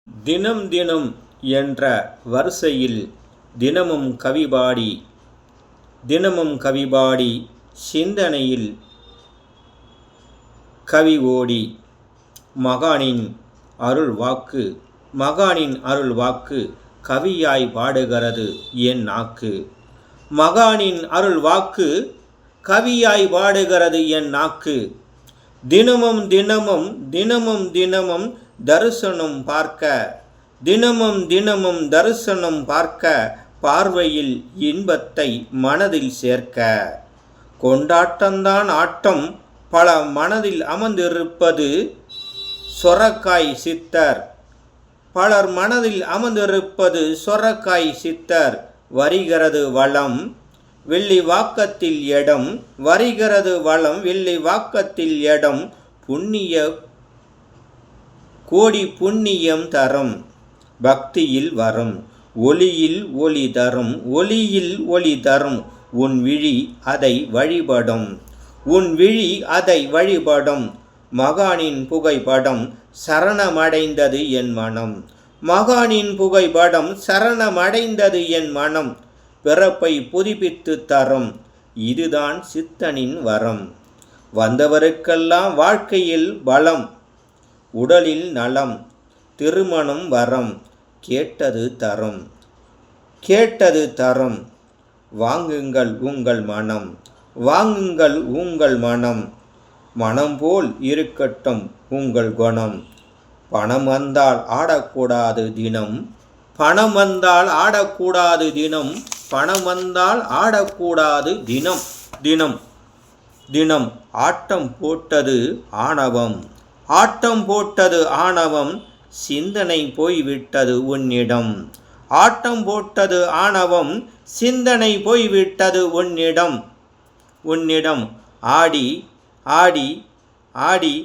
தினம் தினம் என்ற வரிசையில் தினமும் கவிபாடி சிந்தனையில் கவி ஓடி மகானின் அருள் வாக்கு கவியாய் பாடுகிறது என் நாக்கு. மகானின் அருள் வாக்கு கவியாய் பாடுகிறது என் நாக்கு. தினமும் தரிசனம் பார்க்க, தினமும் தரிசனம் பார்க்க, பார்வையில் இன்பத்தை மனதில் சேர்க்க. கொண்டாட்டம்தான் ஆட்டம் பல மனதில் அமர்ந்திருப்பது சொரக்காய் சித்தர். பலர் மனதில் அமர்ந்திருப்பது சொரக்காய் சித்தர். வருகிறது வளம் வெள்ளி வாக்கத்தில் இடம், வருகிறது வளம் வெள்ளி வாக்கத்தில் இடம். புண்ணிய கோடி புண்ணியம் தரும் பக்தியில் வரும், ஒளியில் ஒளி தரும், ஒளியில் ஒளி தரும். உன் விழி அதை வழிபடும், உன் விழி அதை வழிபடும். மகானின் புகைப்படம் சரணமடைந்தது என் மனம், மகானின் புகைப்படம் சரணமடைந்தது என் மனம். பிறப்பை புதுப்பித்து தரும், இதுதான் சித்தனின் வரம். வந்தவருக்கெல்லாம் வாழ்க்கையில் பலம், உடலில் நலம், திருமணம் வரம். கேட்டது தரும், கேட்டது தரும். வாங்குங்கள் உங்கள் மனம், வாங்குங்கள் உங்கள் மனம். மனம் போல் இருக்கட்டும் உங்கள் குணம். பணம் வந்தால் ஆடக்கூடாது தினம், பணம் வந்தால் ஆடக்கூடாது தினம், பணம் வந்தால் ஆடக்கூடாது தினம். தினம் தினம் ஆட்டம் போட்டது ஆணவம், ஆட்டம் போட்டது ஆணவம். சிந்தனை போய்விட்டது உன்னிடம், ஆட்டம் போட்டது ஆணவம். சிந்தனை போய்விட்டது உன்னிடம், உன்னிடம். ஆடி ஆடி ஆடி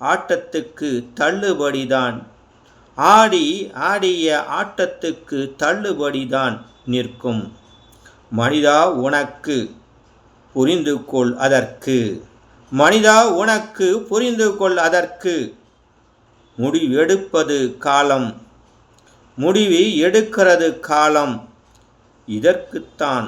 ஆட்டத்துக்கு தள்ளுபடிதான், ஆடி ஆடிய ஆட்டத்துக்கு தள்ளுபடிதான் நிற்கும். மனிதா உனக்கு புரிந்து கொள் அதற்கு, மனிதா உனக்கு புரிந்து கொள் அதற்கு. முடிவெடுப்பது காலம், முடிவு எடுக்கிறது காலம். இதற்குத்தான்